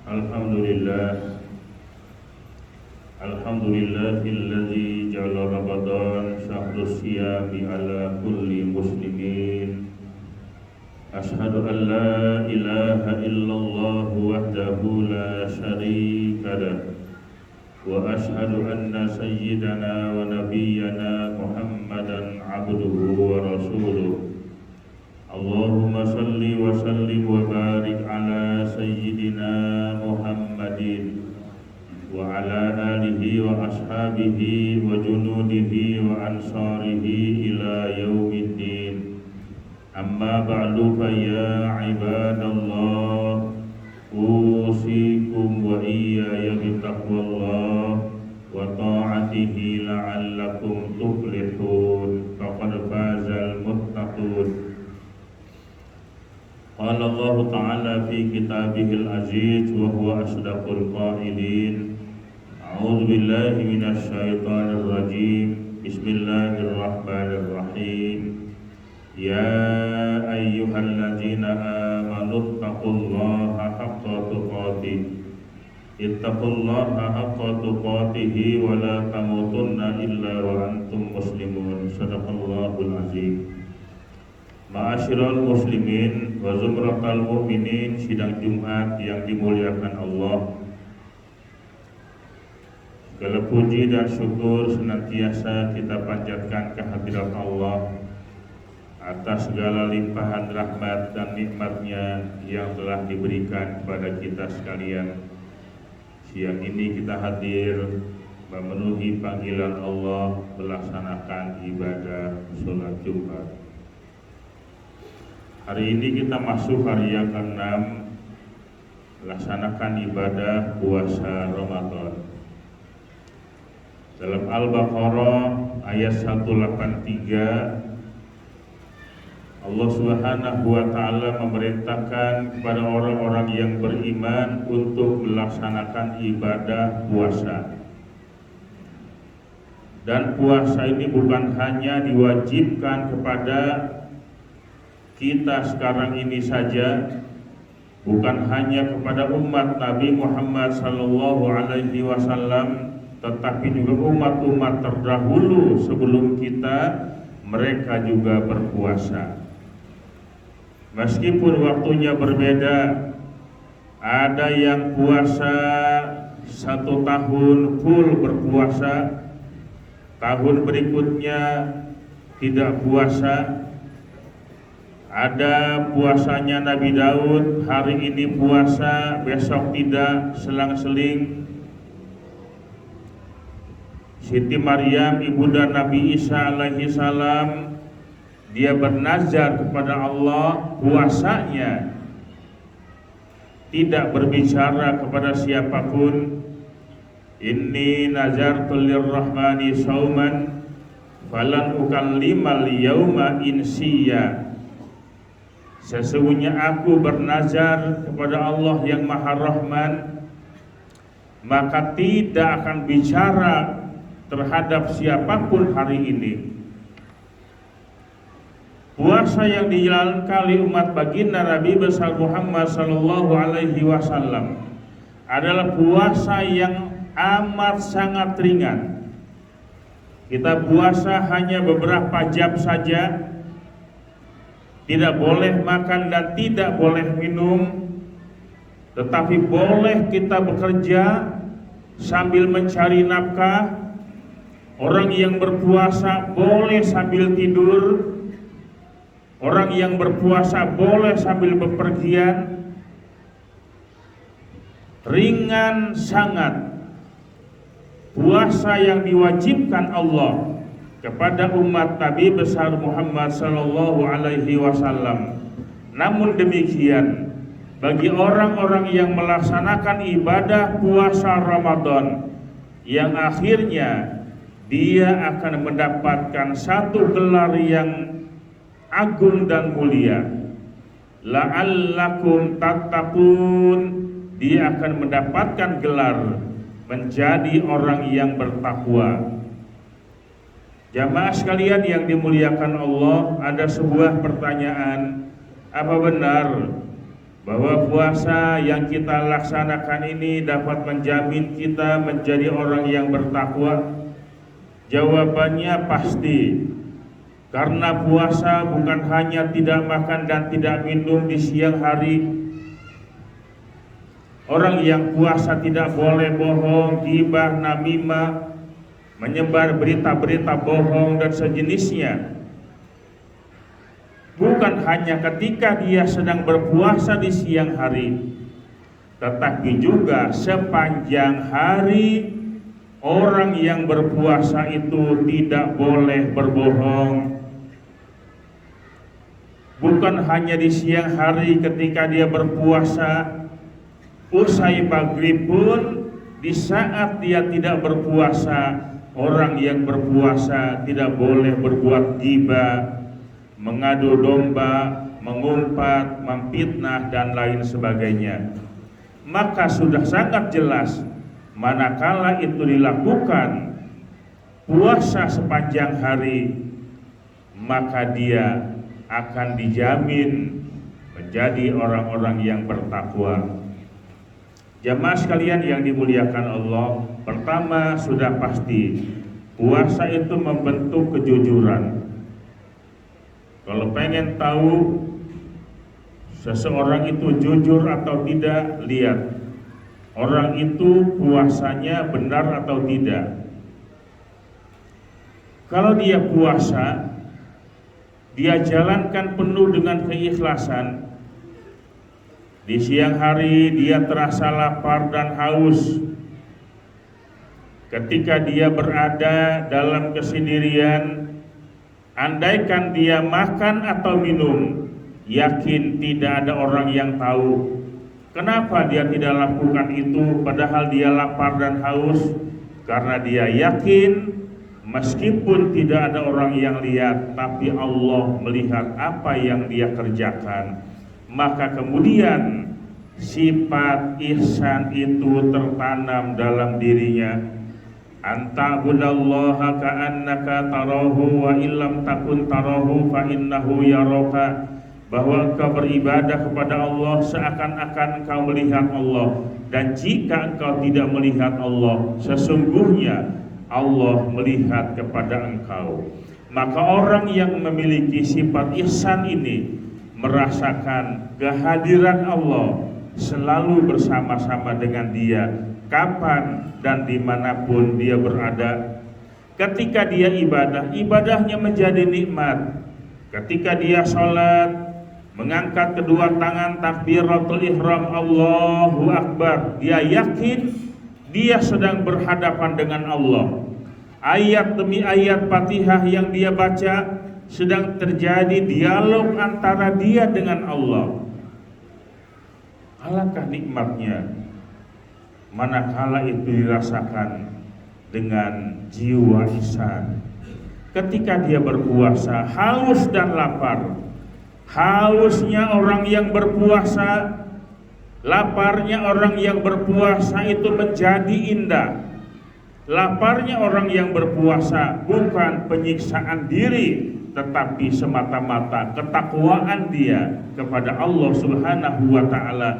Alhamdulillah. Alhamdulillahilladzi ja'ala Ramadan syahrus siyami ala kulli muslimin. Ashhadu an la ilaha illallah wahdahu la syarika lah. Wa ashhadu anna sayyidana wa nabiyyana Muhammadan abduhu wa rasuluh. Allahumma salli wa sallim wa barik ala sayyidina Muhammadin wa ala alihi wa ashabihi wa junudihi wa ansarihi ila yaumiddin. Amma ba'du fa ya ibadallah, usikum wa iyaya bitaqwallah wa ta'atihi la'allakum tuflihun. Faqad fazal muttaqun. Qala Allah Ta'ala fi kitabihil aziz wa huwa asdaqul qailin. A'udzu billahi minasy syaithanir rajim. Bismillahirrahmanirrahim. Ya ayyuhalladzina amanu taqullaha haqqa tuqatih. Ittaqullaha haqqa tuqatih wa la tamutunna illa wa antum muslimun. Shadaqallahul azim. Ma'asyiral muslimin wa zumratal mu'minin, sidang Jumat yang dimuliakan Allah. Segala puji dan syukur senantiasa kita panjatkan kehadirat Allah atas segala limpahan rahmat dan nikmatnya yang telah diberikan kepada kita sekalian. Siang ini kita hadir memenuhi panggilan Allah, melaksanakan ibadah sholat Jumat. Hari ini kita masuk hari yang ke-6 melaksanakan ibadah puasa Ramadan. Dalam Al-Baqarah ayat 183, Allah Subhanahu wa Ta'ala memerintahkan kepada orang-orang yang beriman untuk melaksanakan ibadah puasa. Dan puasa ini bukan hanya diwajibkan kepada kita sekarang ini saja, bukan hanya kepada umat Nabi Muhammad sallallahu alaihi wasallam, tetapi juga umat-umat terdahulu sebelum kita, mereka juga berpuasa. Meskipun waktunya berbeda, ada yang puasa 1 tahun full berpuasa, tahun berikutnya tidak puasa. Ada puasanya Nabi Daud, hari ini puasa, besok tidak, selang-seling. Siti Maryam, ibunda Nabi Isa alaihi salam, dia bernazar kepada Allah, puasanya tidak berbicara kepada siapapun. Inni nazartu lirrahmani sauman falan ukallimal yauma insiya. Sesungguhnya aku bernazar kepada Allah yang Maha Rahman, maka tidak akan bicara terhadap siapapun hari ini. Puasa yang dijalankan oleh umat baginda Nabi besar Muhammad sallallahu alaihi wasallam adalah puasa yang amat sangat ringan. Kita puasa hanya beberapa jam saja. Tidak boleh makan dan tidak boleh minum, tetapi boleh kita bekerja sambil mencari nafkah. Orang yang berpuasa boleh sambil tidur. Orang yang berpuasa boleh sambil bepergian. Ringan sangat puasa yang diwajibkan Allah kepada umat Nabi besar Muhammad sallallahu alaihi wasallam. Namun demikian, bagi orang-orang yang melaksanakan ibadah puasa Ramadan, yang akhirnya dia akan mendapatkan satu gelar yang agung dan mulia, la'allakum tattaqun, dia akan mendapatkan gelar menjadi orang yang bertakwa. Jamaah sekalian yang dimuliakan Allah, ada sebuah pertanyaan, apa benar bahwa puasa yang kita laksanakan ini dapat menjamin kita menjadi orang yang bertakwa? Jawabannya pasti. Karena puasa bukan hanya tidak makan dan tidak minum di siang hari. Orang yang puasa tidak boleh bohong, ghibah, namimah, menyebar berita-berita bohong dan sejenisnya. Bukan hanya ketika dia sedang berpuasa di siang hari, tetapi juga sepanjang hari. Orang yang berpuasa itu tidak boleh berbohong. Bukan hanya di siang hari ketika dia berpuasa, usai maghrib pun, di saat dia tidak berpuasa, orang yang berpuasa tidak boleh berbuat ghibah, mengadu domba, mengumpat, memfitnah dan lain sebagainya. Maka sudah sangat jelas manakala itu dilakukan puasa sepanjang hari, maka dia akan dijamin menjadi orang-orang yang bertakwa. Jamaah sekalian yang dimuliakan Allah, pertama sudah pasti puasa itu membentuk kejujuran. Kalau pengen tahu seseorang itu jujur atau tidak, lihat orang itu puasanya benar atau tidak. Kalau dia puasa, dia jalankan penuh dengan keikhlasan. Di siang hari dia terasa lapar dan haus. Ketika dia berada dalam kesendirian, andaikan dia makan atau minum, yakin tidak ada orang yang tahu. Kenapa dia tidak lakukan itu padahal dia lapar dan haus? Karena dia yakin meskipun tidak ada orang yang lihat, tapi Allah melihat apa yang dia kerjakan. Maka kemudian sifat ihsan itu tertanam dalam dirinya. Anta'budallaha ka'annaka tarahu wa illam takun tarahu fa innahu yaraka. Bahwa engkau beribadah kepada Allah seakan-akan engkau melihat Allah, dan jika engkau tidak melihat Allah, sesungguhnya Allah melihat kepada engkau. Maka orang yang memiliki sifat ihsan ini merasakan kehadiran Allah selalu bersama-sama dengan dia, kapan dan dimanapun dia berada. Ketika dia ibadah, ibadahnya menjadi nikmat. Ketika dia sholat, mengangkat kedua tangan takbiratul ihram, Allahu Akbar, dia yakin dia sedang berhadapan dengan Allah. Ayat demi ayat Fatihah yang dia baca sedang terjadi dialog antara dia dengan Allah. Alangkah nikmatnya manakala itu dirasakan dengan jiwa ihsan. Ketika dia berpuasa, haus dan lapar. Hausnya orang yang berpuasa, laparnya orang yang berpuasa itu menjadi indah. Laparnya orang yang berpuasa bukan penyiksaan diri, tetapi semata-mata ketakwaan dia kepada Allah Subhanahu wa ta'ala.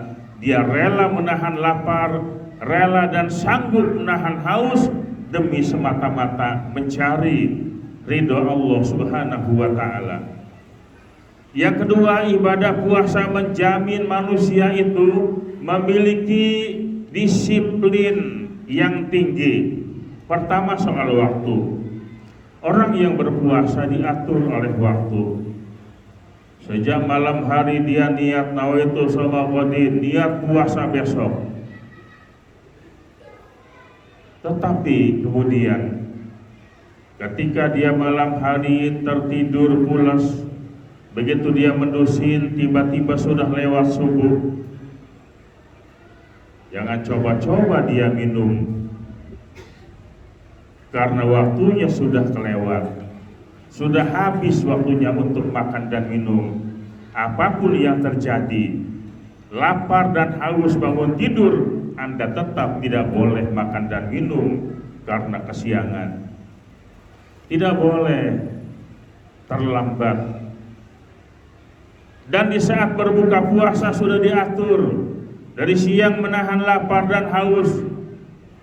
Dia rela menahan lapar, rela dan sanggup menahan haus demi semata-mata mencari ridho Allah Subhanahu wa ta'ala. Yang kedua, ibadah puasa menjamin manusia itu memiliki disiplin yang tinggi. Pertama, soal waktu. Orang yang berpuasa diatur oleh waktu. Sejak malam hari dia niat nawaitu shauma ghadin, niat puasa besok. Tetapi kemudian ketika dia malam hari tertidur pulas, begitu dia mendusin, tiba-tiba sudah lewat subuh. Jangan coba-coba dia minum, karena waktunya sudah kelewat. Sudah habis waktunya untuk makan dan minum. Apapun yang terjadi, lapar dan haus bangun tidur, Anda tetap tidak boleh makan dan minum karena kesiangan. Tidak boleh terlambat. Dan di saat berbuka puasa sudah diatur dari siang menahan lapar dan haus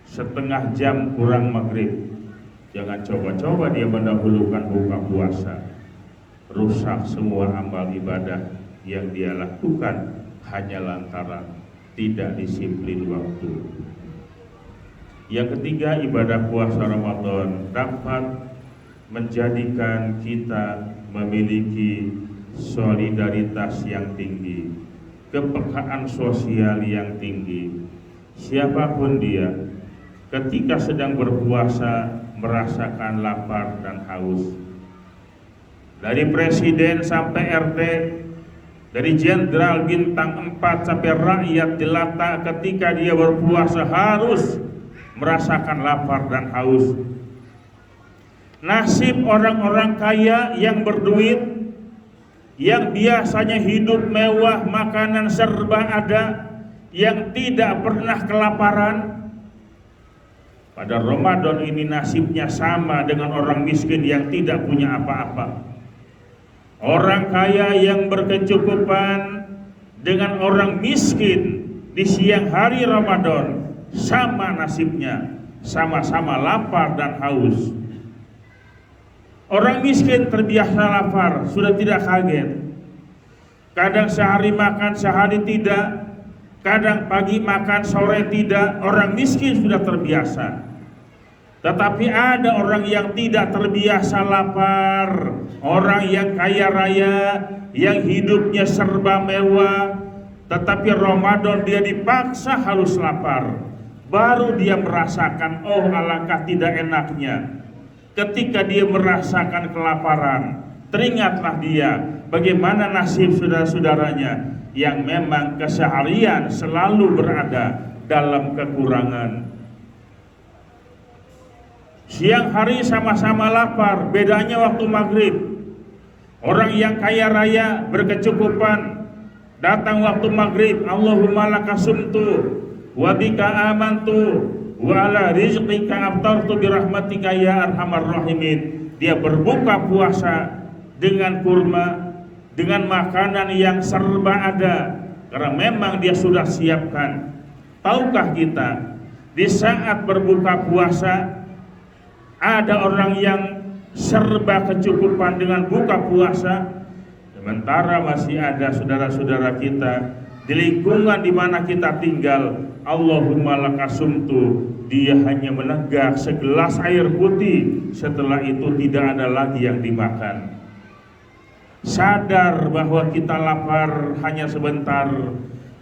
setengah jam kurang maghrib. Jangan coba-coba dia mendahulukan buka puasa. Rusak semua amal ibadah yang dia lakukan hanya lantaran tidak disiplin waktu. Yang ketiga, ibadah puasa Ramadan dapat menjadikan kita memiliki solidaritas yang tinggi, kepekaan sosial yang tinggi. Siapapun dia, ketika sedang berpuasa merasakan lapar dan haus. Dari presiden sampai RT, dari jenderal bintang 4 sampai rakyat jelata, ketika dia berpuasa harus merasakan lapar dan haus. Nasib orang-orang kaya yang berduit, yang biasanya hidup mewah, makanan serba ada, yang tidak pernah kelaparan, pada Ramadan ini nasibnya sama dengan orang miskin yang tidak punya apa-apa. Orang kaya yang berkecukupan dengan orang miskin di siang hari Ramadan sama nasibnya, sama-sama lapar dan haus. Orang miskin terbiasa lapar, sudah tidak kaget. Kadang sehari makan, sehari tidak. Kadang pagi makan, sore tidak. Orang miskin sudah terbiasa. Tetapi ada orang yang tidak terbiasa lapar, orang yang kaya raya, yang hidupnya serba mewah, tetapi Ramadan dia dipaksa harus lapar. Baru dia merasakan, oh alangkah tidak enaknya. Ketika dia merasakan kelaparan, teringatlah dia bagaimana nasib saudara-saudaranya yang memang keseharian selalu berada dalam kekurangan. Siang hari sama-sama lapar, bedanya waktu maghrib. Orang yang kaya raya berkecukupan, datang waktu maghrib, Allahumma lakasumtu wa bika amantu wa ala rizqika aftartu birahmatika ya arhamar rahimin. Dia berbuka puasa dengan kurma, dengan makanan yang serba ada, karena memang dia sudah siapkan. Tahukah kita, di saat berbuka puasa ada orang yang serba kecukupan dengan buka puasa, sementara masih ada saudara-saudara kita di lingkungan di mana kita tinggal, Allahumma lakasumtu, dia hanya menegak segelas air putih, setelah itu tidak ada lagi yang dimakan. Sadar bahwa kita lapar hanya sebentar,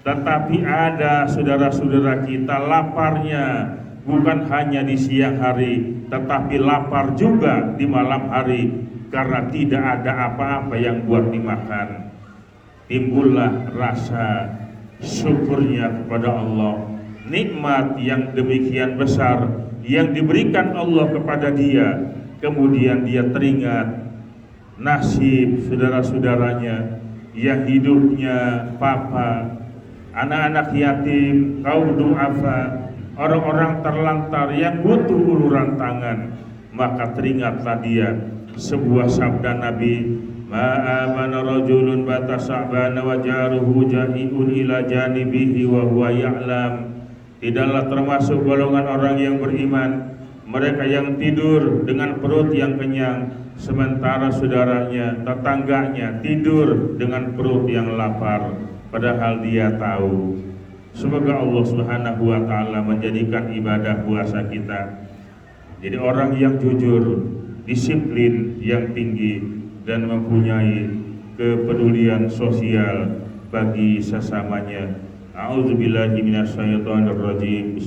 tetapi ada saudara-saudara kita laparnya bukan hanya di siang hari, tetapi lapar juga di malam hari, karena tidak ada apa-apa yang buat dimakan. Timbullah rasa syukurnya kepada Allah, nikmat yang demikian besar yang diberikan Allah kepada dia. Kemudian dia teringat nasib saudara-saudaranya yang hidupnya papa, anak-anak yatim, kaum du'afa, orang-orang terlantar yang butuh uluran tangan. Maka teringatlah dia sebuah sabda Nabi, ma'amana rajulun bata sa'bana wa jaruhu jahi'un ila janibihi wa huwa ya'lam. Tidaklah termasuk golongan orang yang beriman mereka yang tidur dengan perut yang kenyang, sementara saudaranya, tetangganya tidur dengan perut yang lapar, padahal dia tahu. Semoga Allah Subhanahu wa ta'ala menjadikan ibadah puasa kita jadi orang yang jujur, disiplin yang tinggi, dan mempunyai kepedulian sosial bagi sesamanya. A'udzubillahi minasyaitonir rajim.